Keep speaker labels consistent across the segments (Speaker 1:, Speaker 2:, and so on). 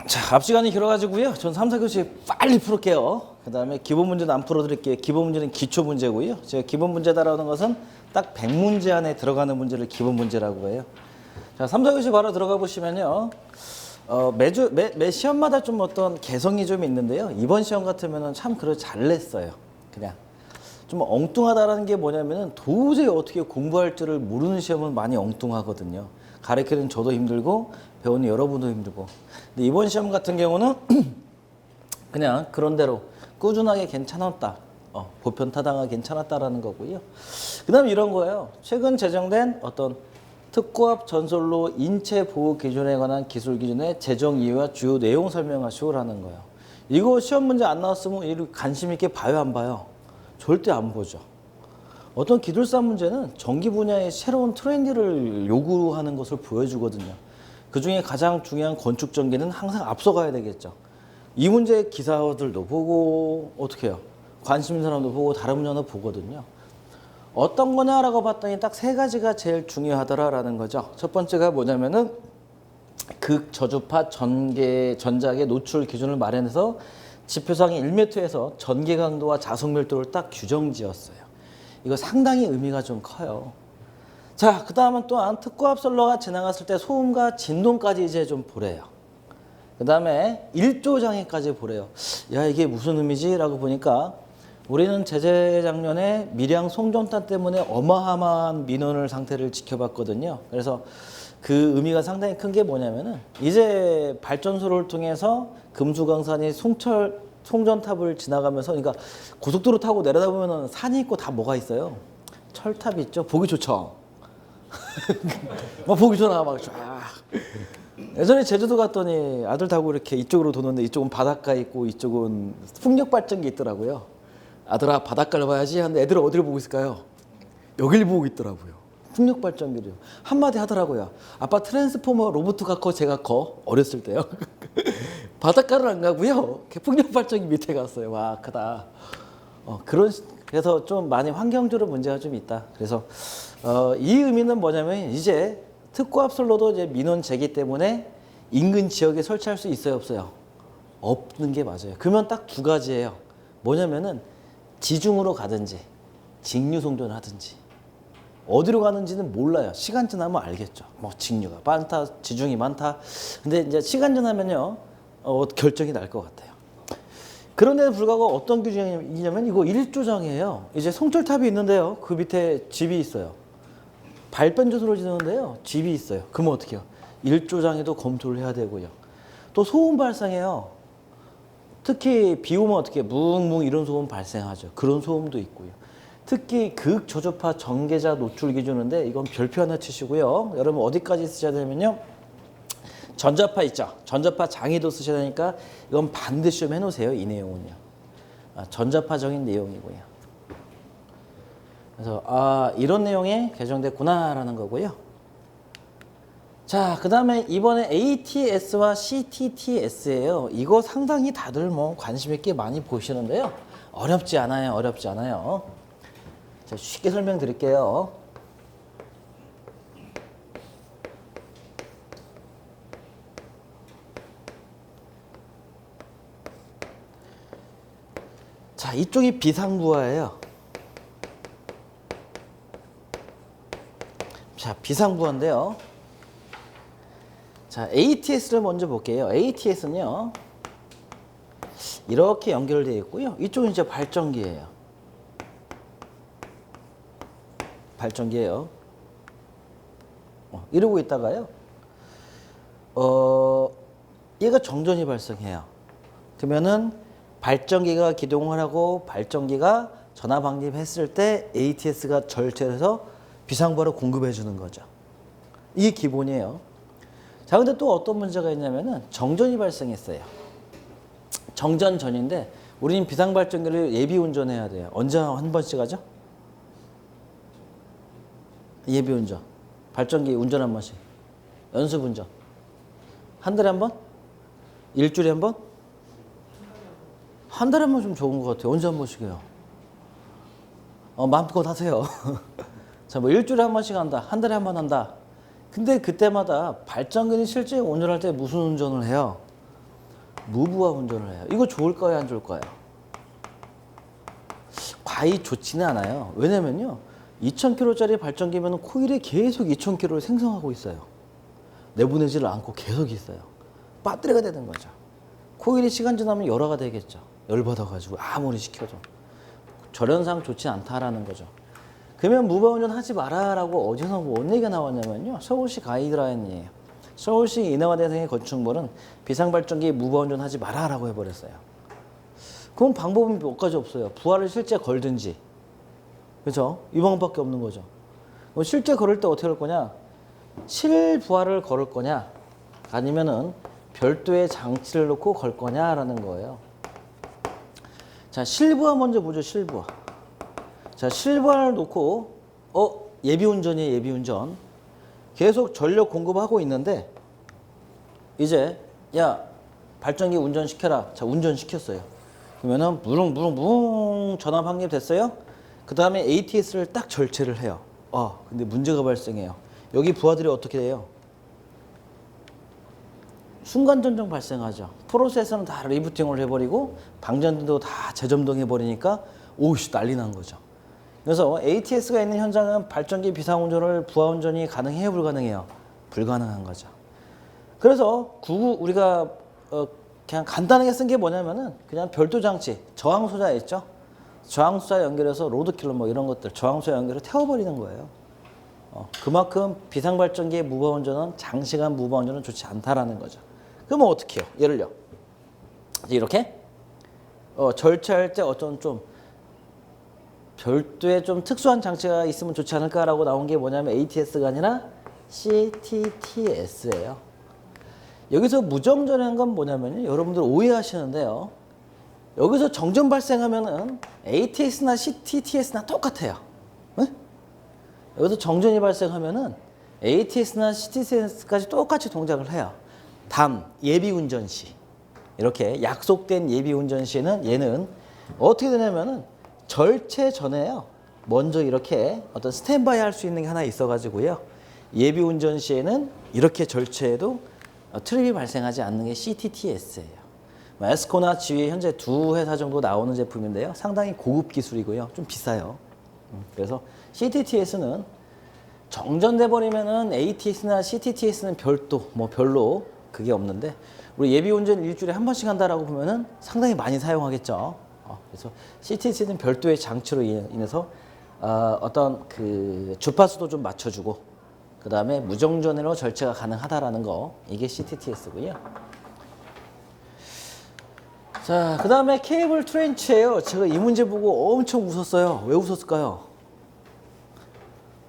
Speaker 1: 자, 앞 시간이 길어가지고요. 전 3, 4교시 빨리 풀을게요. 그 다음에 기본 문제는 안 풀어드릴게요. 기본 문제는 기초 문제고요. 제가 기본 문제다라는 것은 딱 100문제 안에 들어가는 문제를 기본 문제라고 해요. 자, 3, 4교시 바로 들어가 보시면요. 매 시험마다 좀 어떤 개성이 좀 있는데요. 이번 시험 같으면은 참 잘 냈어요. 그냥. 좀 엉뚱하다라는 게 뭐냐면은 도저히 어떻게 공부할 줄을 모르는 시험은 많이 엉뚱하거든요. 가르치는 저도 힘들고 배우는 여러분도 힘들고. 근데 이번 시험 같은 경우는 그냥 그런 대로 꾸준하게 괜찮았다. 보편 타당하게 괜찮았다라는 거고요. 그다음에 이런 거예요. 최근 제정된 어떤 특고합 전설로 인체 보호 기준에 관한 기술 기준의 제정 이유와 주요 내용 설명하시오라는 거예요. 이거 시험 문제 안 나왔으면 이렇게 관심 있게 봐요, 안 봐요? 절대 안 보죠. 어떤 기술사 문제는 전기 분야의 새로운 트렌드를 요구하는 것을 보여주거든요. 그중에 가장 중요한 건축 전기는 항상 앞서가야 되겠죠. 이 문제 기사들도 보고 어떻게 해요? 관심 있는 사람도 보고 다른 분야도 보거든요. 어떤 거냐라고 봤더니 딱 세 가지가 제일 중요하더라라는 거죠. 첫 번째가 뭐냐면은 극저주파 전자계 노출 기준을 마련해서 지표상의 1m에서 전기 강도와 자석 밀도를 딱 규정 지었어요. 이거 상당히 의미가 좀 커요. 자, 그 다음은 또한 특고합 선로가 지나갔을 때 소음과 진동까지 이제 좀 보래요. 그 다음에 일조 장애까지 보래요. 야, 이게 무슨 의미지? 라고 보니까 우리는 재작년에 밀양 송전탄 때문에 어마어마한 민원을 상태를 지켜봤거든요. 그래서 그 의미가 상당히 큰 게 뭐냐면은 이제 발전소를 통해서 금수강산이 송전탑을 지나가면서 그러니까 고속도로 타고 내려다 보면은 산이 있고 다 뭐가 있어요? 철탑이 있죠. 보기 좋죠. 막 보기 좋아 막 쫙. 예전에 제주도 갔더니 아들 타고 이렇게 이쪽으로 도는데 이쪽은 바닷가 있고 이쪽은 풍력 발전기 있더라고요. 아들아 바닷가를 봐야지 하는데 애들은 어디를 보고 있을까요? 여길 보고 있더라고요. 풍력 발전기를 한마디 하더라고요. 아빠 트랜스포머 로봇가 커 제가 커 어렸을 때요. 바닷가를 안 가고요. 풍력 발전기 밑에 갔어요. 와 크다. 그래서 좀 많이 환경적으로 문제가 좀 있다. 그래서 이 의미는 뭐냐면 이제 특고합 선로도 이제 민원 제기 때문에 인근 지역에 설치할 수 있어요, 없어요? 없는 게 맞아요. 그러면 딱 두 가지예요. 뭐냐면은 지중으로 가든지 직류송전을 하든지 어디로 가는지는 몰라요. 시간 지나면 알겠죠. 뭐 직류가 많다, 지중이 많다. 근데 이제 시간 지나면요 결정이 날 것 같아요. 그런데도 불구하고 어떤 규정이냐면 이거 1조장이에요. 이제 송철탑이 있는데요. 그 밑에 집이 있어요. 발변조소를 지르는데요. 집이 있어요. 그러면 어떻게 해요? 1조장에도 검토를 해야 되고요. 또 소음 발생해요. 특히 비 오면 어떻게 뭉뭉 이런 소음 발생하죠. 그런 소음도 있고요. 특히 극저주파 전개자 노출 기준인데 이건 별표 하나 치시고요. 여러분 어디까지 쓰셔야 되냐면요. 전자파 있죠. 전자파 장애도 쓰셔야 되니까 이건 반드시 좀 해놓으세요. 이 내용은요. 전자파적인 내용이고요. 그래서 이런 내용이 개정됐구나라는 거고요. 자, 그 다음에 이번에 ATS와 CTTS예요. 이거 상당히 다들 뭐 관심 있게 많이 보시는데요. 어렵지 않아요. 어렵지 않아요. 자, 쉽게 설명드릴게요. 자, 이쪽이 비상부하예요. 자, 비상부하인데요. 자, ATS를 먼저 볼게요. ATS는요. 이렇게 연결되어 있고요. 이쪽은 이제 발전기예요. 발전기예요. 이러고 있다가요. 얘가 정전이 발생해요. 그러면은 발전기가 기동을 하고 발전기가 전화 방집했을 때 ATS가 절제해서 비상구를 공급해 주는 거죠. 이게 기본이에요. 자, 근데 또 어떤 문제가 있냐면은 정전이 발생했어요. 정전 전인데 우리는 비상발전기를 예비 운전해야 돼요. 언제 한 번씩 하죠? 예비 운전. 발전기 운전 한 번씩. 연습 운전. 한 달에 한 번? 일주일에 한 번? 한 달에 한 번 좀 좋은 것 같아요. 언제 한 번씩 해요? 마음껏 하세요. 자, 뭐 일주일에 한 번씩 한다. 한 달에 한 번 한다. 근데 그때마다 발전기는 실제 운전할 때 무슨 운전을 해요? 무부하 운전을 해요. 이거 좋을까요, 안 좋을까요? 과히 좋지는 않아요. 왜냐면요, 2000kg짜리 발전기면 코일이 계속 2000kg를 생성하고 있어요. 내보내지를 않고 계속 있어요. 배터리가 되는 거죠. 코일이 시간 지나면 열화가 되겠죠. 열받아가지고 아무리 시켜도. 절연상 좋지 않다라는 거죠. 그러면 무부하 운전 하지 마라라고 어디서 뭔 얘기가 나왔냐면요, 서울시 가이드라인이에요. 서울시 인허가 대상의 건축물은 비상발전기 무부하 운전 하지 마라라고 해버렸어요. 그럼 방법은 몇 가지 없어요. 부하를 실제 걸든지, 그렇죠? 이 방법밖에 없는 거죠. 그럼 실제 걸을 때 어떻게 할 거냐? 실부하를 걸을 거냐, 아니면은 별도의 장치를 놓고 걸 거냐라는 거예요. 자, 실부하 먼저 보죠. 실부하. 자, 실부하를 놓고 예비운전이에요. 예비운전. 계속 전력 공급하고 있는데 이제 야, 발전기 운전시켜라. 자, 운전시켰어요. 그러면은 무릉무릉무릉 전압 확립됐어요. 그 다음에 ATS를 딱 절체를 해요. 근데 문제가 발생해요. 여기 부하들이 어떻게 돼요? 순간 전정 발생하죠. 프로세서는 다 리부팅을 해버리고 방전도 다 재점동해버리니까 오우씨 난리 난 거죠. 그래서 ATS가 있는 현장은 발전기 비상운전을 부하운전이 가능해요, 불가능해요? 불가능한 거죠. 그래서 우리가 그냥 간단하게 쓴 게 뭐냐면은 그냥 별도 장치, 저항소자 있죠? 저항소자 연결해서 로드킬러 뭐 이런 것들 저항소자 연결해서 태워버리는 거예요. 그만큼 비상발전기의 무부하운전은 장시간 무부하운전은 좋지 않다라는 거죠. 그러면 어떻게 해요? 예를요, 이렇게 절차할 때 어떤 좀 별도의 좀 특수한 장치가 있으면 좋지 않을까라고 나온 게 뭐냐면 ATS가 아니라 CTTS예요. 여기서 무정전한 건 뭐냐면요, 여러분들 오해하시는데요, 여기서 정전 발생하면은 ATS나 CTTS나 똑같아요. 네? 여기서 정전이 발생하면은 ATS나 CTTS까지 똑같이 동작을 해요. 단 예비운전 시, 이렇게 약속된 예비운전 시에는 얘는 어떻게 되냐면은 절체 전에요, 먼저 이렇게 어떤 스탠바이 할 수 있는 게 하나 있어가지고요, 예비운전 시에는 이렇게 절체해도 트립이 발생하지 않는 게 CTTS예요. 에스코나 지휘 현재 두 회사 정도 나오는 제품인데요, 상당히 고급 기술이고요, 좀 비싸요. 그래서 CTTS는 정전돼 버리면은 ATS나 CTTS는 별로 그게 없는데, 우리 예비운전 일주일에 한 번씩 한다라고 보면은 상당히 많이 사용하겠죠. 그래서 CTT는 별도의 장치로 인해서 어떤 그 주파수도 좀 맞춰주고, 그 다음에 무정전으로 절체가 가능하다라는 거, 이게 CTTS고요. 자, 그 다음에 케이블 트렌치예요. 제가 이 문제 보고 엄청 웃었어요. 왜 웃었을까요?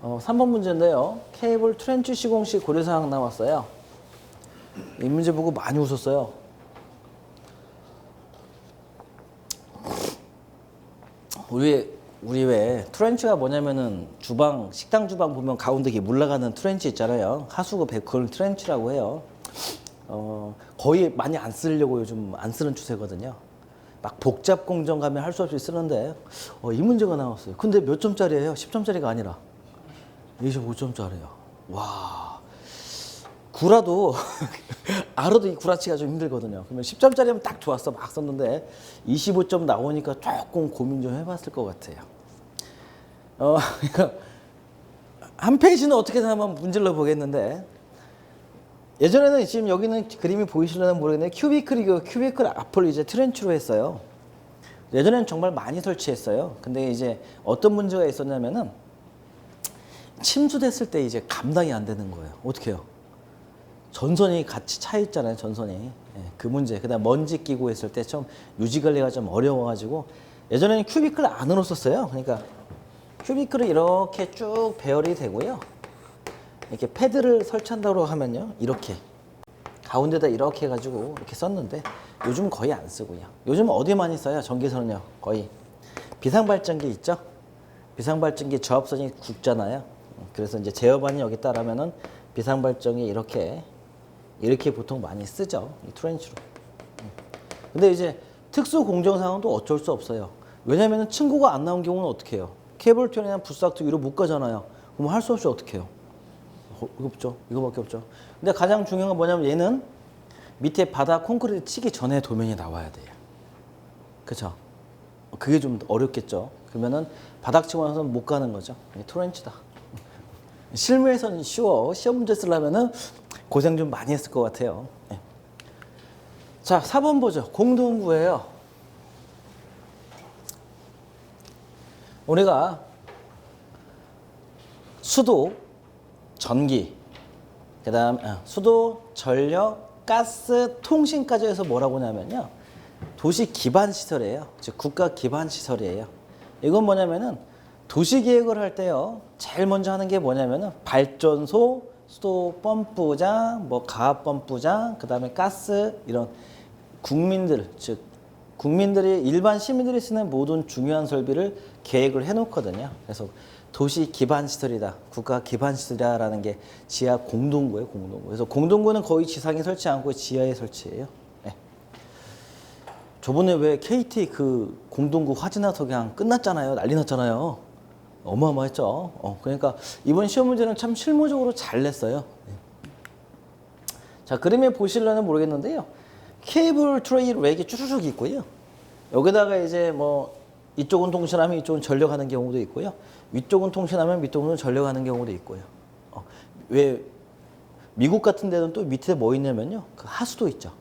Speaker 1: 3번 문제인데요, 케이블 트렌치 시공 시 고려사항 나왔어요. 이 문제 보고 많이 웃었어요. 우리 왜 트렌치가 뭐냐면은 식당 주방 보면 가운데 이렇게 물러가는 트렌치 있잖아요. 하수구 그걸 트렌치라고 해요. 거의 많이 안 쓰려고 요즘 안 쓰는 추세거든요. 막 복잡 공정 가면 할 수 없이 쓰는데 이 문제가 나왔어요. 근데 몇 점짜리예요? 10점짜리가 아니라 25점짜리요. 와, 구라도 알아도 이 구라치가 좀 힘들거든요. 그러면 10점짜리면 딱 좋았어, 막 썼는데 25점 나오니까 조금 고민 좀 해봤을 것 같아요. 그러니까 한 페이지는 어떻게 하면 문질러 보겠는데, 예전에는 지금 여기는 그림이 보이시려나 모르겠는데 큐비클 앞을 이제 트렌치로 했어요. 예전에는 정말 많이 설치했어요. 근데 이제 어떤 문제가 있었냐면은 침수됐을 때 이제 감당이 안 되는 거예요. 어떻게 해요? 전선이 같이 차 있잖아요, 전선이. 그 문제. 그다음 먼지 끼고 했을 때 좀 유지 관리가 좀 어려워가지고 예전에는 큐비클 안으로 썼어요. 그러니까 큐비클을 이렇게 쭉 배열이 되고요, 이렇게 패드를 설치한다고 하면요, 이렇게 가운데다 이렇게 해가지고 이렇게 썼는데 요즘 거의 안 쓰고요. 요즘 어디 많이 써요? 전기선은요, 거의 비상발전기 있죠? 비상발전기 저압선이 굵잖아요. 그래서 이제 제어반이 여기 따라면은 비상발전기 이렇게 보통 많이 쓰죠, 이 트렌치로. 근데 이제 특수 공정 상황도 어쩔 수 없어요. 왜냐면은 층고가 안 나온 경우는 어떻게 해요? 케이블 턴이나 부스닥트 위로 못 가잖아요. 그럼 할 수 없이 어떻게 해요? 이거 없죠. 이거밖에 없죠. 근데 가장 중요한 건 뭐냐면 얘는 밑에 바닥 콘크리트 치기 전에 도면이 나와야 돼요. 그쵸? 그게 좀 어렵겠죠. 그러면은 바닥 치고 나서는 못 가는 거죠. 토렌치다. 실무에서는 쉬워. 시험 문제 쓰려면은 고생 좀 많이 했을 것 같아요. 네. 자, 4번 보죠. 공동구예요. 우리가 수도, 전기, 그다음 수도, 전력, 가스, 통신까지 해서 뭐라고 하냐면요. 도시 기반 시설이에요. 즉 국가 기반 시설이에요. 이건 뭐냐면은 도시 계획을 할 때요. 제일 먼저 하는 게 뭐냐면은 발전소, 수도 펌프장, 뭐 가압 펌프장, 그다음에 가스 이런 국민들 즉 국민들이 일반 시민들이 쓰는 모든 중요한 설비를 계획을 해 놓거든요. 그래서 도시 기반 시설이다. 국가 기반 시설이다라는 게 지하 공동구예요, 공동구. 그래서 공동구는 거의 지상에 설치 않고 지하에 설치해요. 네. 저번에 왜 KT 그 공동구 화진화 석양 끝났잖아요. 난리 났잖아요. 어마어마했죠. 그러니까 이번 시험 문제는 참 실무적으로 잘 냈어요. 네. 자, 그림에 보실려는 모르겠는데요. 케이블 트레이 렉이 쭈쭈쭉 있고요. 여기다가 이제 뭐 이쪽은 통신하면 이쪽은 전력하는 경우도 있고요. 위쪽은 통신하면 밑쪽은 전력하는 경우도 있고요. 왜 미국 같은 데는 또 밑에 뭐 있냐면요. 그 하수도 있죠.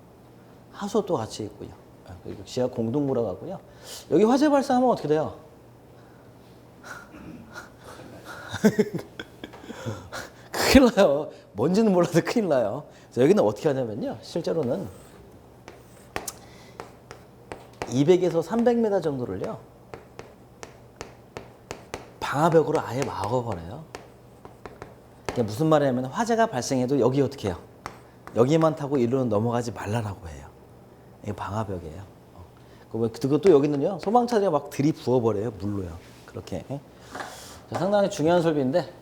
Speaker 1: 하수도 같이 있고요. 그리고 지하 공동구라고 하고요. 여기 화재 발생하면 어떻게 돼요? 큰일 나요. 뭔지는 몰라도 큰일 나요. 그래서 여기는 어떻게 하냐면요. 실제로는 200에서 300m 정도를요. 방화벽으로 아예 막아버려요. 그게 무슨 말이냐면 화재가 발생해도 여기 어떻게 해요? 여기만 타고 이리로 넘어가지 말라라고 해요. 이게 방화벽이에요. 그것도 여기는요. 소방차들이 막 들이부어버려요. 물로요. 그렇게. 상당히 중요한 설비인데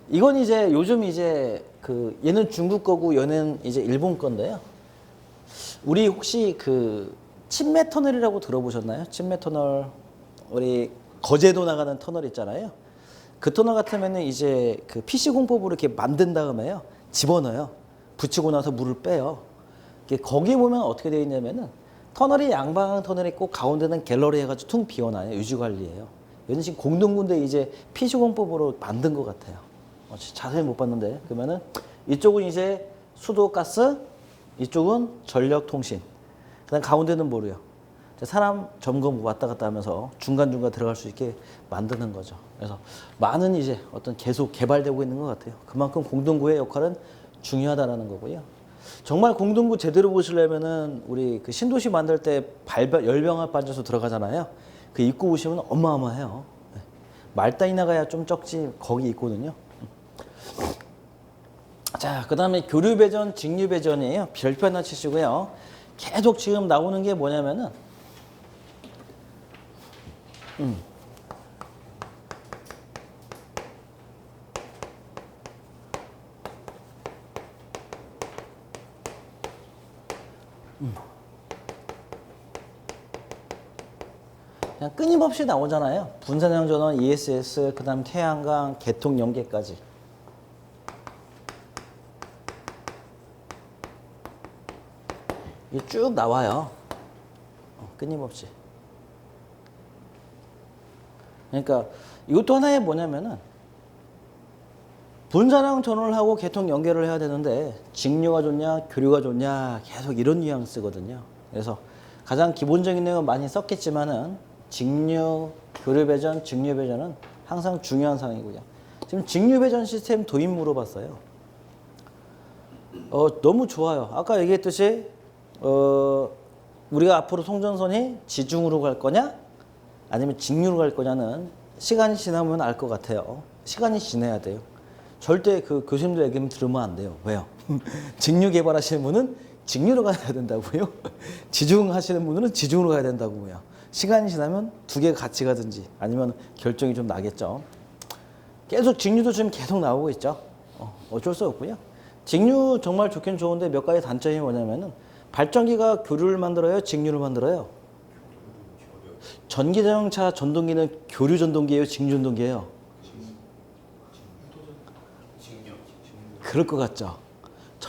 Speaker 1: 이건 이제 요즘 이제 그 얘는 중국 거고 얘는 이제 일본 건데요. 우리 혹시 그 침매 터널이라고 들어보셨나요? 침매 터널 우리 거제도 나가는 터널 있잖아요. 그 터널 같으면은 이제 그 PC 공법으로 이렇게 만든 다음에요. 집어넣어요. 붙이고 나서 물을 빼요. 거기 보면 어떻게 되어 있냐면은 터널이 양방 터널이 있고 가운데는 갤러리 해가지고 퉁 비워놔요. 유지관리예요. 이런 식 공동군데 이제 PC 공법으로 만든 것 같아요. 자세히 못 봤는데 그러면은 이쪽은 이제 수도 가스, 이쪽은 전력 통신. 그다음 가운데는 뭐래요? 사람 점검 왔다 갔다 하면서 중간중간 들어갈 수 있게 만드는 거죠. 그래서 많은 이제 어떤 계속 개발되고 있는 것 같아요. 그만큼 공동구의 역할은 중요하다라는 거고요. 정말 공동구 제대로 보시려면은 우리 그 신도시 만들 때 열병합 발전소 들어가잖아요. 그 입구 보시면 어마어마해요. 말단이 나가야 좀 적지 거기 있거든요. 자, 그다음에 교류배전, 직류배전이에요. 별표 하나 치시고요. 계속 지금 나오는 게 뭐냐면은 그냥 끊임없이 나오잖아요. 분산형 전원, ESS, 그다음 태양광, 개통 연계까지. 이게 쭉 나와요. 끊임없이. 그러니까 이것도 하나의 뭐냐면은 분산형 전원을 하고 개통 연계를 해야 되는데 직류가 좋냐, 교류가 좋냐 계속 이런 뉘앙스거든요. 그래서 가장 기본적인 내용은 많이 썼겠지만은 직류, 교류 배전, 직류 배전은 항상 중요한 사항이고요. 지금 직류 배전 시스템 도입 물어봤어요. 너무 좋아요. 아까 얘기했듯이 우리가 앞으로 송전선이 지중으로 갈 거냐 아니면 직류로 갈 거냐는 시간이 지나면 알 것 같아요. 시간이 지나야 돼요. 절대 그 교수님들 얘기 들으면 안 돼요. 왜요? 직류 개발하시는 분은 직류로 가야 된다고요. 지중 하시는 분은 지중으로 가야 된다고요. 시간이 지나면 두 개가 같이 가든지 아니면 결정이 좀 나겠죠. 계속 직류도 지금 계속 나오고 있죠. 어쩔 수 없고요. 직류 정말 좋긴 좋은데 몇 가지 단점이 뭐냐면은 발전기가 교류를 만들어요? 직류를 만들어요? 전기자동차 전동기는 교류 전동기예요? 직류 전동기예요? 그럴 것 같죠.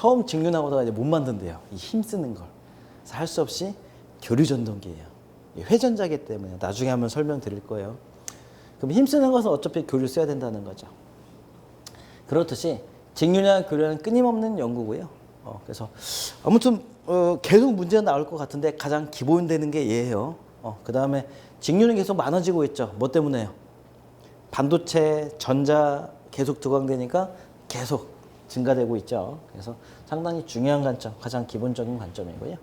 Speaker 1: 처음 직륜하고다가 이제 못 만든대요. 이 힘 쓰는 걸. 그래서 할 수 없이 교류 전동기예요. 회전자기 때문에 나중에 한번 설명드릴 거예요. 그럼 힘 쓰는 것은 어차피 교류 써야 된다는 거죠. 그렇듯이 직륜이나 교류는 끊임없는 연구고요. 그래서 아무튼 계속 문제가 나올 것 같은데 가장 기본되는 게 얘예요. 그 다음에 직륜은 계속 많아지고 있죠. 뭐 때문에요? 반도체, 전자 계속 두강되니까 계속 증가되고 있죠. 그래서 상당히 중요한 관점, 가장 기본적인 관점이고요.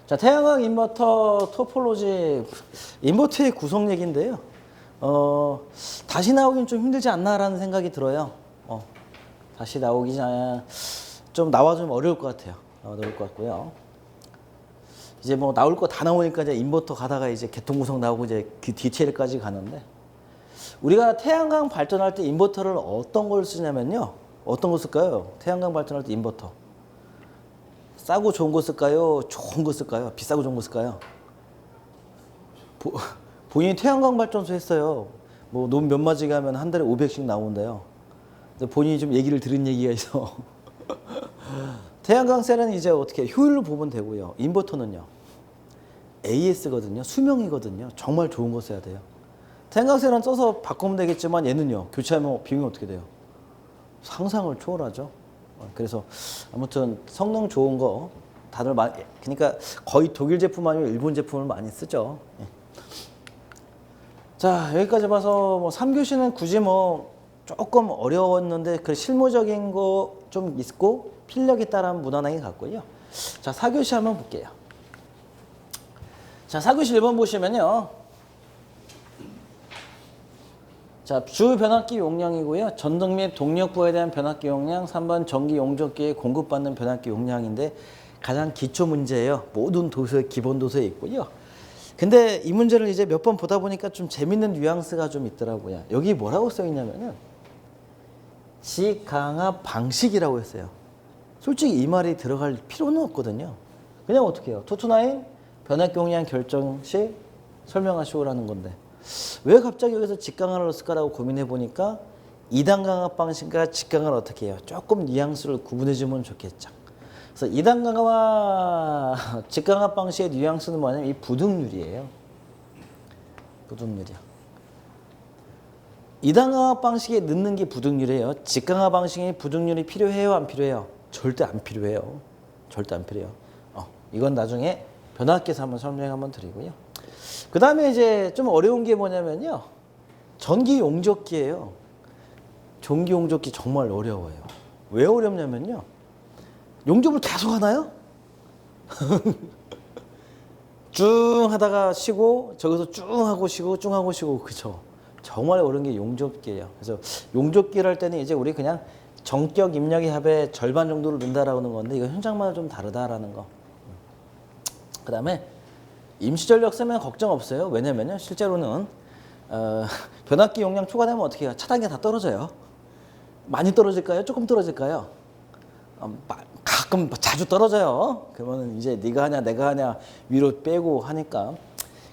Speaker 1: 자, 태양광 인버터 토폴로지, 인버터의 구성 얘기인데요. 다시 나오긴 좀 힘들지 않나라는 생각이 들어요. 다시 나오기 좀 나와주면 어려울 것 같아요. 어려울 것 같고요. 이제 뭐 나올 거 다 나오니까 이제 인버터 가다가 이제 개통 구성 나오고 이제 그 디테일까지 가는데, 우리가 태양광 발전할 때 인버터를 어떤 걸 쓰냐면요. 어떤 거 쓸까요? 태양광 발전할 때 인버터. 싸고 좋은 거 쓸까요? 좋은 거 쓸까요? 비싸고 좋은 거 쓸까요? 본인이 태양광 발전소 했어요. 뭐 논 몇 마지 가면 한 달에 500씩 나온대요. 근데 본인이 좀 얘기를 들은 얘기가 있어. 태양광 셀은 이제 어떻게 효율로 보면 되고요. 인버터는요. AS거든요. 수명이거든요. 정말 좋은 거 써야 돼요. 태양광 셀은 써서 바꾸면 되겠지만 얘는요. 교체하면 비용이 어떻게 돼요? 상상을 초월하죠. 그래서 아무튼 성능 좋은 거 다들 그러니까 거의 독일 제품 아니면 일본 제품을 많이 쓰죠. 자, 여기까지 봐서 뭐 3교시는 굳이 뭐 조금 어려웠는데 그 실무적인 거 좀 있고 필력에 따라 무난하게 갔고요. 자, 4교시 한번 볼게요. 자, 4교시 1번 보시면요. 자, 주 변압기 용량이고요. 전등 및 동력부에 대한 변압기 용량, 3번 전기 용접기에 공급받는 변압기 용량인데 가장 기초 문제예요. 모든 도서에 기본 도서에 있고요. 근데 이 문제를 이제 몇 번 보다 보니까 좀 재밌는 뉘앙스가 좀 있더라고요. 여기 뭐라고 써 있냐면은 직강압 방식이라고 했어요. 솔직히 이 말이 들어갈 필요는 없거든요. 그냥 어떻게 해요? 투투나인 변압기 용량 결정 시 설명하시오라는 건데 왜 갑자기 여기서 직강압을 넣었을까라고 고민해 보니까 2단 강압 방식과 직강압을 어떻게 해요? 조금 뉘앙스를 구분해 주면 좋겠죠. 그래서 2단 강압과 직강압 방식의 뉘앙스는 뭐냐면 이 부등률이에요. 부등률이요. 2단 강압 방식에 넣는 게 부등률이에요. 직강압 방식에 부등률이 필요해요? 안 필요해요? 절대 안 필요해요. 절대 안 필요해요. 이건 나중에 변압기에서 한번 설명 한번 드리고요. 그 다음에 이제 좀 어려운 게 뭐냐면요. 전기 용접기예요. 전기 용접기 정말 어려워요. 왜 어렵냐면요. 용접을 계속 하나요? 쭉 하다가 쉬고 저기서 쭉 하고 쉬고 쭉 하고 쉬고 그쵸. 정말 어려운 게 용접기예요. 그래서 용접기를 할 때는 이제 우리 그냥 전격 입력의 합의 절반 정도를 넣는다라고 하는 건데 이거 현장마다 좀 다르다라는 거. 그 다음에 임시전력 쓰면 걱정 없어요. 왜냐면요. 실제로는 변압기 용량 초과되면 어떻게 해요? 차단기가 다 떨어져요. 많이 떨어질까요? 조금 떨어질까요? 가끔 자주 떨어져요. 그러면 이제 네가 하냐 내가 하냐 위로 빼고 하니까.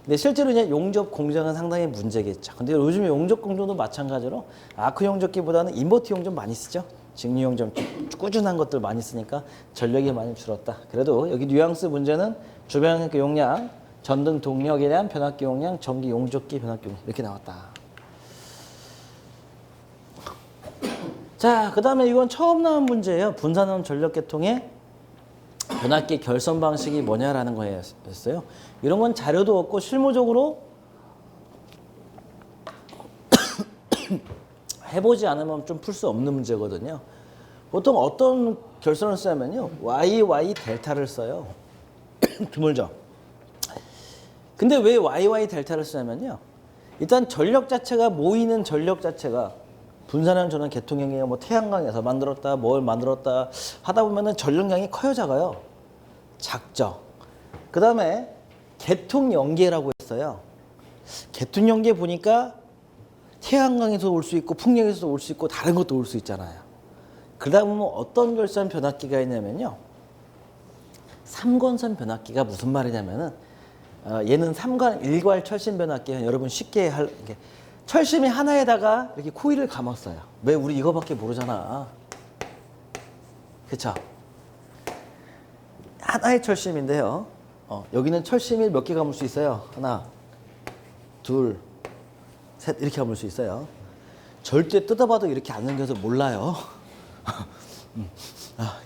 Speaker 1: 근데 실제로 이제 용접 공정은 상당히 문제겠죠. 근데 요즘에 용접 공정도 마찬가지로 아크 용접기보다는 인버터 용접 많이 쓰죠. 직류 용접 꾸준한 것들 많이 쓰니까 전력이 많이 줄었다. 그래도 여기 뉘앙스 문제는 주변 용량, 전등 동력에 대한 변압기 용량, 전기 용접기 변압기 용량 이렇게 나왔다. 자, 그 다음에 이건 처음 나온 문제예요. 분산형 전력계통의 변압기 결선 방식이 뭐냐라는 거였어요. 이런 건 자료도 없고 실무적으로 해보지 않으면 좀 풀 수 없는 문제거든요. 보통 어떤 결선을 쓰냐면요. YY 델타를 써요. 드물죠. 근데 왜 YY 델타를 쓰냐면요. 일단 전력 자체가 모이는 전력 자체가 분산형 전원 계통형이에요. 뭐 태양광에서 만들었다, 뭘 만들었다 하다 보면은 전력량이 커요, 작아요? 작죠. 그 다음에 계통연계라고 했어요. 계통연계 보니까 태양광에서 올 수 있고 풍력에서 올 수 있고 다른 것도 올 수 있잖아요. 그러다 보면 어떤 결선 변압기가 있냐면요. 삼권선 변압기가 무슨 말이냐면은 얘는 일괄 철심 변압기. 여러분 쉽게 철심이 하나에다가 이렇게 코일을 감았어요. 왜 우리 이거밖에 모르잖아. 그쵸? 하나의 철심인데요. 여기는 철심이 몇 개 감을 수 있어요? 하나, 둘, 셋 이렇게 감을 수 있어요. 절대 뜯어봐도 이렇게 안 넘겨서 몰라요.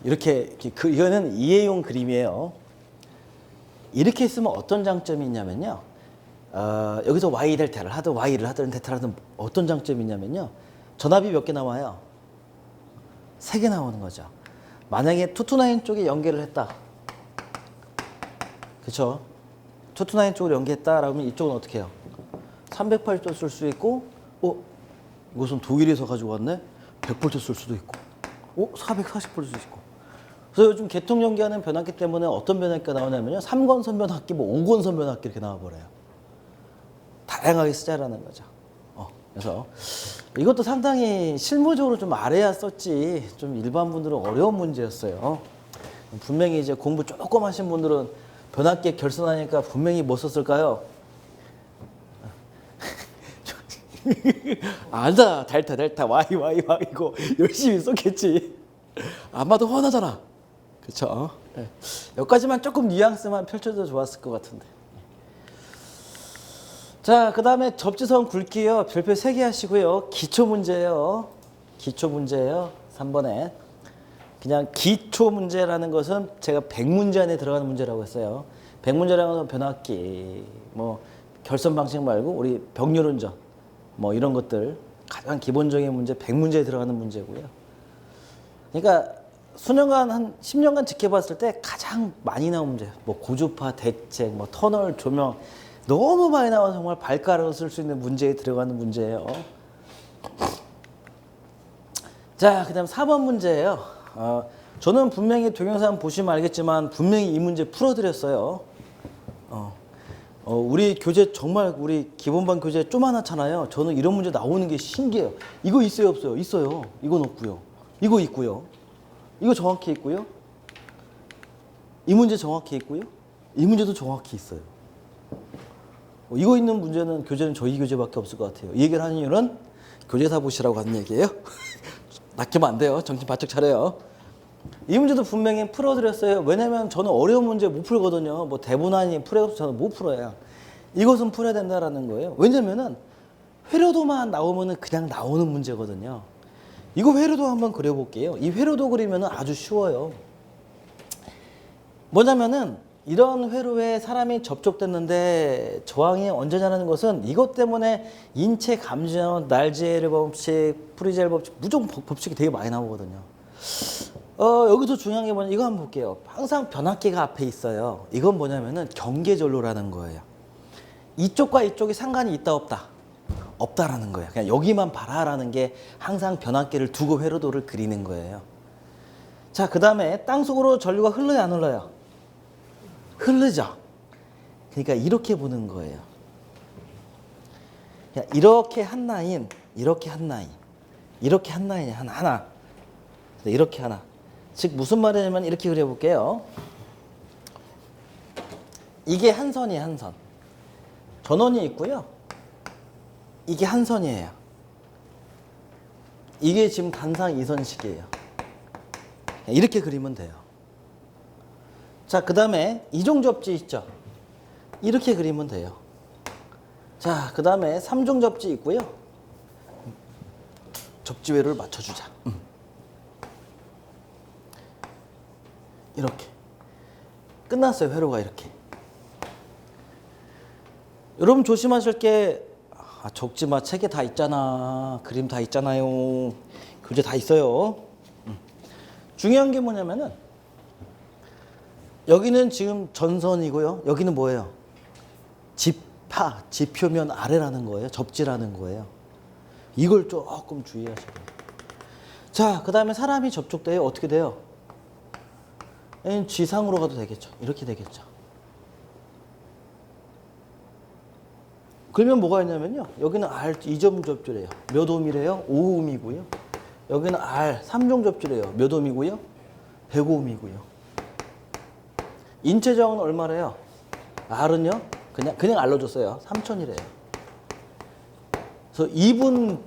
Speaker 1: 이렇게 이거는 이해용 그림이에요. 이렇게 있으면 어떤 장점이 있냐면요. 여기서 y 델타를 하든 y를 하든 델타를 하든 어떤 장점이 있냐면요. 전압이 몇 개 나와요? 3개 나오는 거죠. 만약에 투투나인 쪽에 연계를 했다. 그쵸? 투투나인 쪽으로 연계했다 라면 이쪽은 어떻게 해요? 380도 쓸 수 있고 이것은 독일에서 가지고 왔네? 100볼트 쓸 수도 있고 440볼트 쓸 수 있고. 그래서 요즘 계통 연계하는 변압기 때문에 어떤 변압기가 나오냐면요. 3권선 변압기, 5권선 변압기 이렇게 나와버려요. 다양하게 쓰자라는 거죠. 그래서 이것도 상당히 실무적으로 좀 알아야 썼지 좀 일반 분들은 어려운 문제였어요. 분명히 이제 공부 조금 하신 분들은 변압기 결선하니까 분명히 뭐 썼을까요? 알다 델타 y 이거 열심히 썼겠지. 아마도 훤하잖아. 그쵸? 네. 여기까지만 조금 뉘앙스만 펼쳐도 좋았을 것 같은데. 자, 그 다음에 접지선 굵기요. 별표 3개 하시고요. 기초 문제예요. 기초 문제예요. 3번에. 그냥 기초 문제라는 것은 제가 100문제 안에 들어가는 문제라고 했어요. 100문제라는 것은 변압기, 결선 방식 말고 우리 병렬운전, 이런 것들 가장 기본적인 문제 100문제에 들어가는 문제고요. 그러니까 수년간 한 10년간 지켜봤을 때 가장 많이 나온 문제, 고주파 대책, 터널 조명 너무 많이 나와서 정말 발가락을 쓸 수 있는 문제에 들어가는 문제예요. 자, 그 다음 4번 문제예요. 저는 분명히 동영상 보시면 알겠지만 분명히 이 문제 풀어드렸어요. 우리 교재 정말 우리 기본반 교재 쪼만하잖아요. 저는 이런 문제 나오는 게 신기해요. 이거 있어요, 없어요? 있어요. 이건 없고요. 이거 있고요. 이거 정확히 있고요. 이 문제 정확히 있고요. 이 문제도 정확히 있어요. 이거 있는 문제는 교재는 저희 교재밖에 없을 것 같아요. 이 얘기를 하는 이유는 교재사 보시라고 하는 얘기예요. 낚이면 안 돼요. 정신 바짝 차려요. 이 문제도 분명히 풀어드렸어요. 왜냐면 저는 어려운 문제 못 풀거든요. 대본 아닌 풀어서 저는 못 풀어요. 이것은 풀어야 된다라는 거예요. 왜냐면은 회로도만 나오면은 그냥 나오는 문제거든요. 이거 회로도 한번 그려볼게요. 이 회로도 그리면은 아주 쉬워요. 뭐냐면은 이런 회로에 사람이 접촉됐는데 저항이 언제냐는 것은 이것 때문에 인체 감지원, 날제일 법칙, 프리젤 법칙, 무조건 법칙이 되게 많이 나오거든요. 여기서 중요한 게 뭐냐, 이거 한번 볼게요. 항상 변압기가 앞에 있어요. 이건 뭐냐면은 경계전로라는 거예요. 이쪽과 이쪽이 상관이 있다 없다? 없다라는 거예요. 그냥 여기만 봐라라는 게 항상 변압기를 두고 회로도를 그리는 거예요. 자, 그 다음에 땅속으로 전류가 흘러요, 안 흘러요? 흐르죠. 그러니까 이렇게 보는 거예요. 이렇게 한 라인, 이렇게 한 라인, 이렇게 한 라인이 하나, 이렇게 하나. 즉 무슨 말이냐면 이렇게 그려볼게요. 이게 한 선이에요, 한 선. 전원이 있고요. 이게 한 선이에요. 이게 지금 단상 2선식이에요. 이렇게 그리면 돼요. 자, 그 다음에 이종 접지 있죠? 이렇게 그리면 돼요. 자, 그 다음에 3종 접지 있고요. 접지회로를 맞춰주자. 이렇게. 끝났어요, 회로가 이렇게. 여러분 조심하실 게, 적지마, 책에 다 있잖아. 그림 다 있잖아요. 교재 다 있어요. 중요한 게 뭐냐면은, 여기는 지금 전선이고요. 여기는 뭐예요? 지표면 아래라는 거예요. 접지라는 거예요. 이걸 조금 주의하셔야 돼요. 자, 그 다음에 사람이 접촉돼요. 어떻게 돼요? G상으로 가도 되겠죠. 이렇게 되겠죠. 그러면 뭐가 있냐면요. 여기는 R 2점 접지래요. 몇 옴이래요? 5옴이고요. 여기는 R 3종 접지래요. 몇 옴이고요? 105옴이고요. 인체 저항은 얼마래요? R은요? 그냥 R로 줬어요. 3000이래요. 그래서 이분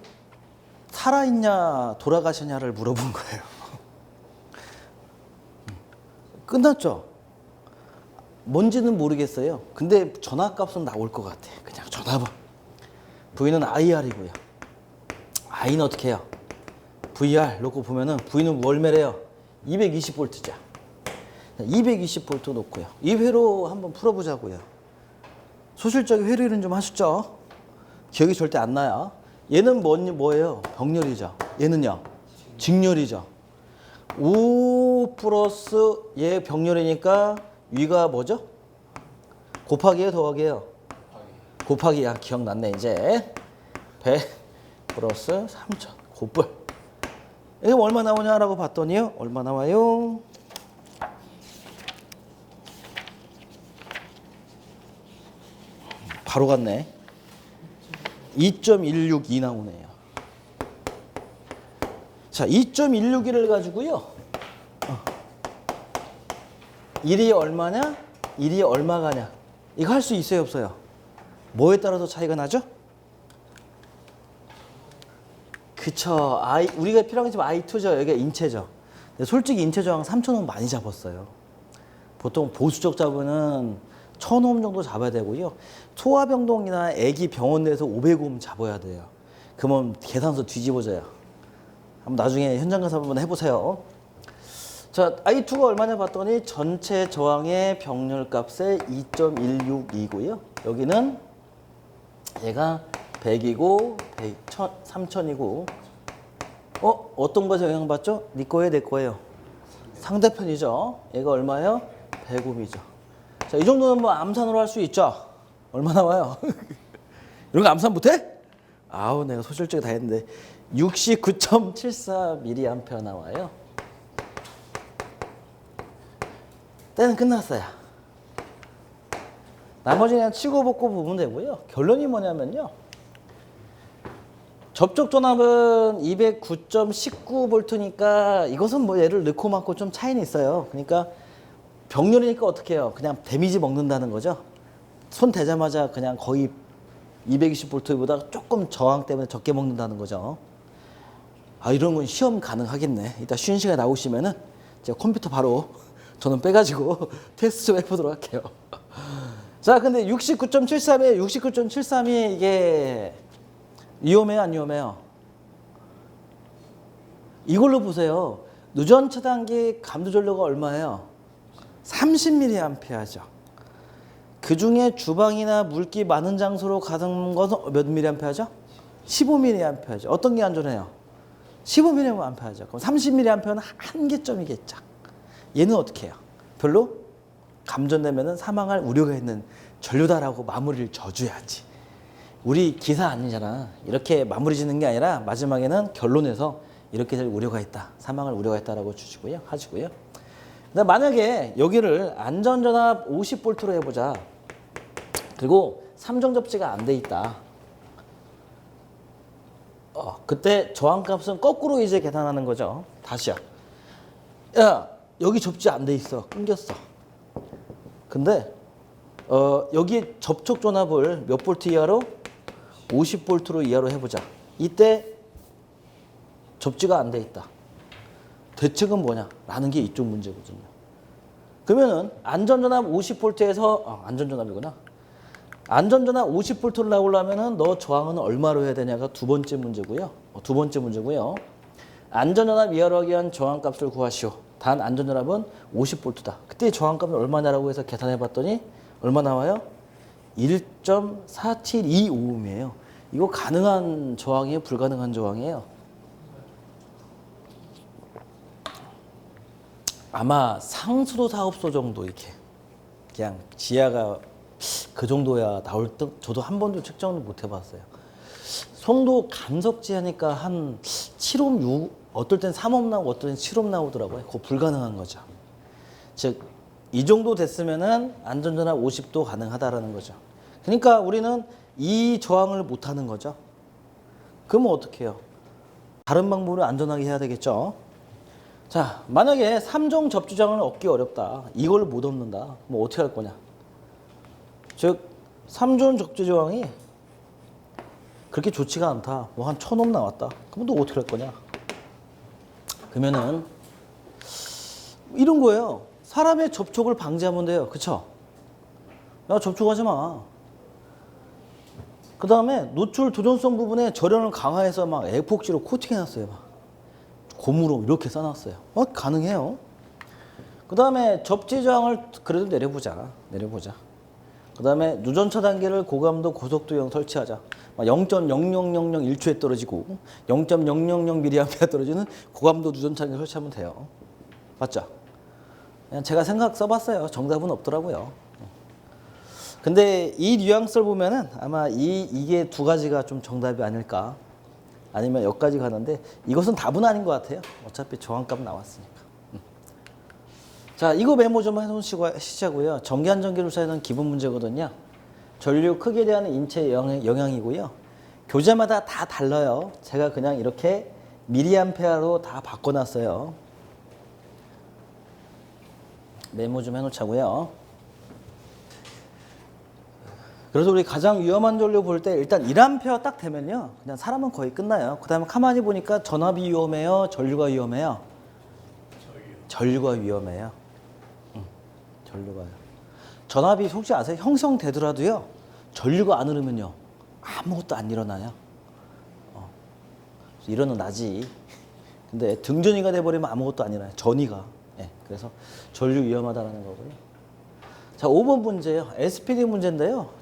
Speaker 1: 살아있냐 돌아가시냐를 물어본 거예요. 끝났죠? 뭔지는 모르겠어요. 근데 전압값은 나올 것 같아. 그냥 전압은. V는 IR이고요. I는 어떻게 해요? VR 놓고 보면은 V는 월매래요. 220V죠. 220V 놓고요. 이 회로 한번 풀어보자고요. 소실적인 회로 이론 좀 하셨죠? 기억이 절대 안 나요. 얘는 뭐예요? 병렬이죠. 얘는요? 직렬이죠. 5 플러스 얘 병렬이니까 위가 뭐죠? 곱하기예요, 더하기예요? 곱하기야. 기억났네 이제. 100 플러스 3000 곱불. 이게 얼마 나오냐라고 봤더니요. 얼마 나와요? 바로 갔네. 2.162 나오네요. 자, 2.161을 가지고요. 1이 얼마냐? 1이 얼마가냐? 이거 할 수 있어요, 없어요? 뭐에 따라서 차이가 나죠? 그쵸. 우리가 필요한 게 지금 I2죠. 여기가 인체죠. 근데 솔직히 인체 저항 3000옴 많이 잡았어요. 보통 보수적 잡으는 1000옴 정도 잡아야 되고요. 소아병동이나 애기 병원 내에서 500옴 잡아야 돼요. 그러면 계산서 뒤집어져요. 한번 나중에 현장 가서 한번 해보세요. 자, I2가 얼마냐 봤더니 전체 저항의 병렬값의 2.162고요. 여기는 얘가 100이고 3000이고 어떤 것에 영향받죠? 네 거예요, 내 거예요? 상대편이죠. 얘가 얼마예요? 100옴이죠. 자, 이 정도는 뭐 암산으로 할 수 있죠. 얼마 나와요? 이런 거 암산 못해? 아우, 내가 소실적이 다 했는데 69.74mA 나와요. 때는 끝났어요. 나머지 그냥 치고 볶고 보면 되고요. 결론이 뭐냐면요. 접촉 전압은 209.19V니까 이것은 뭐 얘를 넣고 맞고 좀 차이는 있어요. 그러니까 병렬이니까 어떻게 해요? 그냥 데미지 먹는다는 거죠. 손 대자마자 그냥 거의 220V보다 조금 저항 때문에 적게 먹는다는 거죠. 아, 이런 건 시험 가능하겠네. 이따 쉬는 시간에 나오시면은 제가 컴퓨터 바로 저는 빼가지고 테스트 좀 해보도록 할게요. 자, 근데 69.73에 69.73이 이게 위험해요, 안 위험해요? 이걸로 보세요. 누전 차단기 감도 전류가 얼마예요? 30mA죠. 그 중에 주방이나 물기 많은 장소로 가는 것은 몇 mA죠? 15mA죠. 어떤 게 안전해요? 15mA죠. 그럼 30mA는 한계점이겠죠. 얘는 어떻게 해요? 별로 감전되면 사망할 우려가 있는 전류다라고 마무리를 져줘야지. 우리 기사 아니잖아. 이렇게 마무리 짓는 게 아니라 마지막에는 결론에서 이렇게 될 우려가 있다. 사망할 우려가 있다라고 주시고요. 하시고요. 근데 만약에 여기를 안전전압 50V로 해보자. 그리고 3종 접지가 안 돼 있다. 그때 저항값은 거꾸로 이제 계산하는 거죠. 다시요. 야, 여기 접지 안 돼 있어. 끊겼어. 근데 여기 접촉 전압을 몇 볼트 이하로? 50V로 이하로 해보자. 이때 접지가 안 돼 있다. 대책은 뭐냐? 라는 게 이쪽 문제거든요. 그러면은 안전전압 50V에서 안전전압이구나. 안전전압 50V를 나오려면은 너 저항은 얼마로 해야 되냐가 두 번째 문제고요. 두 번째 문제고요. 안전전압 이하로 하기 위한 저항값을 구하시오. 단 안전전압은 50V다. 그때 저항값은 얼마냐라고 해서 계산해 봤더니 얼마 나와요? 1.4725옴이에요. 이거 가능한 저항이에요? 불가능한 저항이에요? 아마 상수도 사업소 정도 이렇게 그냥 지하가 그 정도야 나올 듯. 저도 한 번도 측정을 못 해봤어요. 송도 간섭지 하니까 한 7옴, 6, 어떨 땐 3옴 나오고 어떨 땐 7옴 나오더라고요. 그거 불가능한 거죠. 즉, 이 정도 됐으면은 안전전압 50도 가능하다라는 거죠. 그러니까 우리는 이 저항을 못 하는 거죠. 그러면 어떻게 해요? 다른 방법으로 안전하게 해야 되겠죠. 자, 만약에 3종 접주장을 얻기 어렵다. 이걸 못 얻는다. 뭐 어떻게 할 거냐? 즉, 3종 접주 저항이 그렇게 좋지가 않다. 뭐 한 1000옴 나왔다. 그럼 너 어떻게 할 거냐? 그러면은 이런 거예요. 사람의 접촉을 방지하면 돼요. 그쵸? 야, 접촉하지 마. 그 다음에 노출 도전성 부분에 절연을 강화해서 막 에폭시로 코팅해놨어요. 막 고무로 이렇게 써놨어요. 가능해요. 그 다음에 접지 저항을 그래도 내려보자. 그 다음에 누전차 단계를 고감도 고속도형 설치하자. 0.00001초에 떨어지고 0.000mA 떨어지는 고감도 누전차 단계 설치하면 돼요. 맞죠? 그냥 제가 생각 써봤어요. 정답은 없더라고요. 근데 이 뉘앙스를 보면은 아마 이게 두 가지가 좀 정답이 아닐까. 아니면 여기까지 가는데 이것은 답은 아닌 것 같아요. 어차피 저항값 나왔으니까. 자, 이거 메모 좀 해놓으시자고요. 전기 안전기술사에는 기본 문제거든요. 전류 크기에 대한 인체 영향이고요. 교재마다 다 달라요. 제가 그냥 이렇게 미리암페어로 다 바꿔놨어요. 메모 좀 해놓자고요. 그래서 우리 가장 위험한 전류 볼 때 일단 1A 딱 되면요. 그냥 사람은 거의 끝나요. 그 다음에 가만히 보니까 전압이 위험해요? 전류가 위험해요? 전류가 위험해요. 전류가요. 전압이 혹시 아세요? 형성되더라도요. 전류가 안 흐르면요. 아무것도 안 일어나요. 일어나지. 근데 등전이가 돼버리면 아무것도 안 일어나요. 전이가. 네, 그래서 전류 위험하다는 거고요. 자, 5번 문제예요. SPD 문제인데요.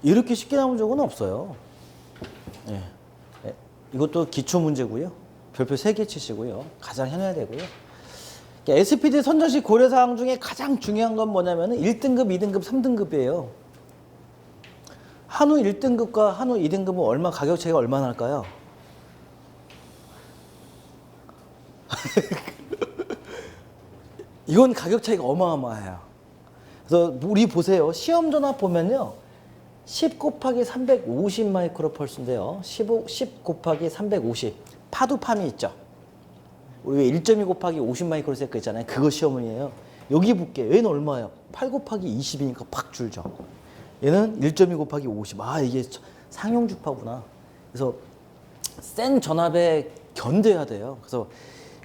Speaker 1: 이렇게 쉽게 나온 적은 없어요. 네. 네. 이것도 기초 문제고요. 별표 3개 치시고요. 가장 해놔야 되고요. SPD 선정식 고려사항 중에 가장 중요한 건 뭐냐면 1등급, 2등급, 3등급이에요. 한우 1등급과 한우 2등급은 얼마 가격 차이가 얼마나 날까요? 이건 가격 차이가 어마어마해요. 그래서 우리 보세요. 시험 전압 보면요. 10 곱하기 350 마이크로펄스인데요. 10 곱하기 350. 파두팜이 있죠. 우리 1.2 곱하기 50 마이크로세컨드 있잖아요. 그거 시험문이에요. 여기 볼게요. 얘는 얼마예요? 8 곱하기 20이니까 팍 줄죠. 얘는 1.2 곱하기 50. 아, 이게 상용주파구나. 그래서 센 전압에 견뎌야 돼요. 그래서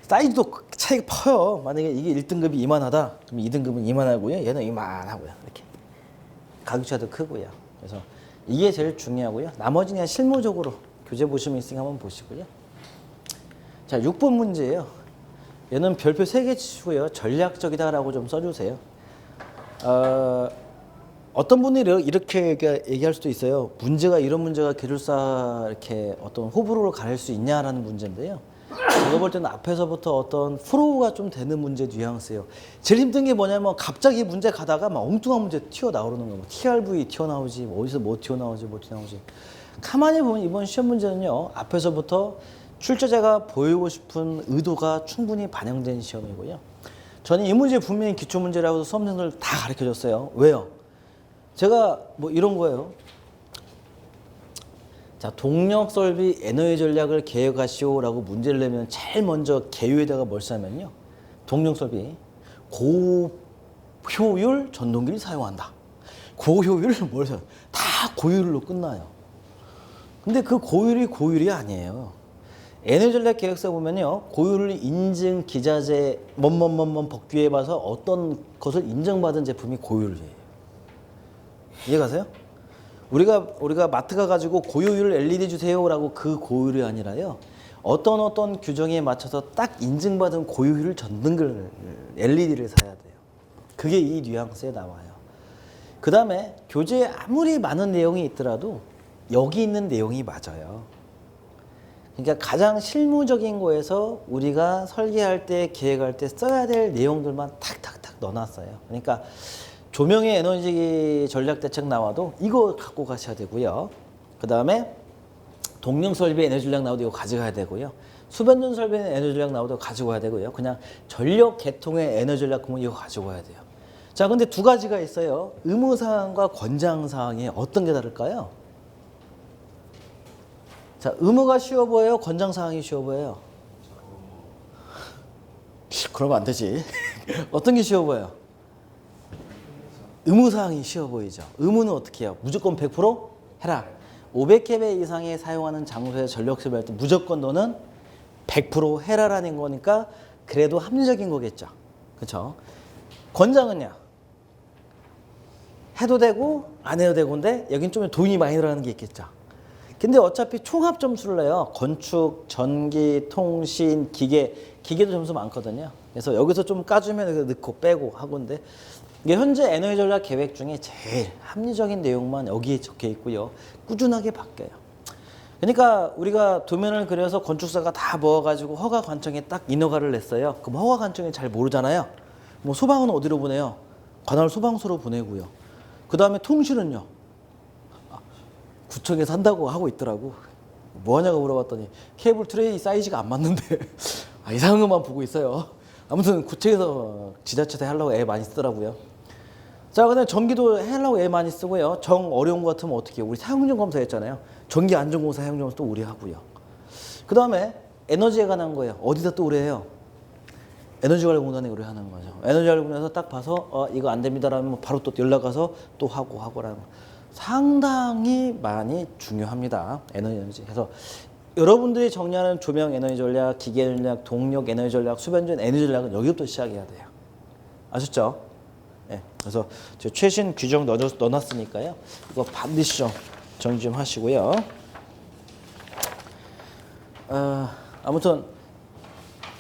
Speaker 1: 사이즈도 차이가 커요. 만약에 이게 1등급이 이만하다. 그럼 2등급은 이만하고요. 얘는 이만하고요. 이렇게. 가격 차이도 크고요. 그래서 이게 제일 중요하고요. 나머지는 그냥 실무적으로 교재 보시면 있으니까 한번 보시고요. 자, 6번 문제예요. 얘는 별표 3개 치시고요. 전략적이다라고 좀 써주세요. 어떤 분이 이렇게 얘기할 수도 있어요. 문제가 이런 문제가 기술사 이렇게 어떤 호불호를 가릴 수 있냐라는 문제인데요. 제가 볼 때는 앞에서부터 어떤 프로가 좀 되는 문제 뉘앙스예요. 제일 힘든 게 뭐냐면 갑자기 문제 가다가 막 엉뚱한 문제 튀어나오는 거. 뭐 TRV 튀어나오지, 뭐 어디서 뭐 튀어나오지. 가만히 보면 이번 시험 문제는요. 앞에서부터 출제자가 보이고 싶은 의도가 충분히 반영된 시험이고요. 저는 이 문제 분명히 기초문제라고 해서 수험생들 다 가르쳐줬어요. 왜요? 제가 뭐 이런 거예요. 자, 동력 설비 에너지 전략을 계획하시오라고 문제를 내면 제일 먼저 개요에다가 뭘 쓰냐면요. 동력 설비 고효율 전동기를 사용한다. 고효율 뭘 사용? 다 고효율로 끝나요. 근데 그 고효율이 아니에요. 에너지 전략 계획서 보면요. 고효율 인증 기자재 법규에 봐서 어떤 것을 인정받은 제품이 고효율이에요. 이해가세요? 우리가 마트 가가지고 고효율 LED 주세요라고 그 고효율이 아니라요. 어떤 규정에 맞춰서 딱 인증받은 고효율 전등글 LED를 사야 돼요. 그게 이 뉘앙스에 나와요. 그 다음에 교재에 아무리 많은 내용이 있더라도 여기 있는 내용이 맞아요. 그러니까 가장 실무적인 거에서 우리가 설계할 때, 계획할 때 써야 될 내용들만 탁탁탁 넣어놨어요. 그러니까 조명의 에너지 전략 대책 나와도 이거 갖고 가셔야 되고요. 그 다음에 동력 설비 에너지 전략 나와도 이거 가져가야 되고요. 수변전 설비 에너지 전략 나와도 가지고 가야 되고요. 그냥 전력 계통의 에너지 전략 그러면 이거 가지고 가야 돼요. 자, 근데 두 가지가 있어요. 의무사항과 권장사항이 어떤 게 다를까요? 자, 의무가 쉬워 보여요? 권장사항이 쉬워 보여요? 그러면 안 되지. 어떤 게 쉬워 보여요? 의무사항이 쉬워 보이죠. 의무는 어떻게 해요? 무조건 100% 해라. 500kV 이상에 사용하는 장소에 전력 소비할 때 무조건 너는 100% 해라라는 거니까 그래도 합리적인 거겠죠. 그렇죠? 권장은요? 해도 되고 안 해도 되고인데 여긴 좀 돈이 많이 들어가는 게 있겠죠. 근데 어차피 총합 점수를 내요. 건축, 전기, 통신, 기계도 점수 많거든요. 그래서 여기서 좀 까주면 넣고 빼고 하고인데 이게 현재 에너지 전략 계획 중에 제일 합리적인 내용만 여기에 적혀 있고요. 꾸준하게 바뀌어요. 그러니까 우리가 도면을 그려서 건축사가 다 모아가지고 허가 관청에 딱 인허가를 냈어요. 그럼 허가 관청이 잘 모르잖아요. 뭐 소방은 어디로 보내요? 관할 소방서로 보내고요. 그 다음에 통신은요. 구청에서 한다고 하고 있더라고. 뭐 하냐고 물어봤더니 케이블 트레이 사이즈가 안 맞는데 이상한 것만 보고 있어요. 아무튼 구청에서 지자체에 하려고 애 많이 쓰더라고요. 자, 근데 전기도 하려고 애 많이 쓰고요. 정 어려운 거 같으면 어떻게 해요? 우리 사용증 검사했잖아요. 전기 안전공사 사용증 검사 또 우리 하고요. 그 다음에 에너지에 관한 거예요. 어디다 또 의뢰해요? 에너지관리공단에 의뢰하는 거죠. 에너지관리공단에서 딱 봐서 이거 안 됩니다라면 바로 또 연락 가서 또 하고라는 거. 상당히 많이 중요합니다. 에너지. 그래서 여러분들이 정리하는 조명 에너지 전략, 기계 전략, 동력 에너지 전략, 수변전 에너지 전략은 여기부터 시작해야 돼요. 아셨죠? 네. 그래서 제가 최신 규정 넣어놨으니까요. 이거 반드시 좀 정리 좀 하시고요. 아무튼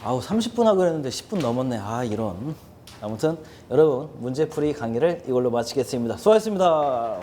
Speaker 1: 30분 하고 그랬는데 10분 넘었네. 이런. 아무튼 여러분 문제풀이 강의를 이걸로 마치겠습니다. 수고하셨습니다.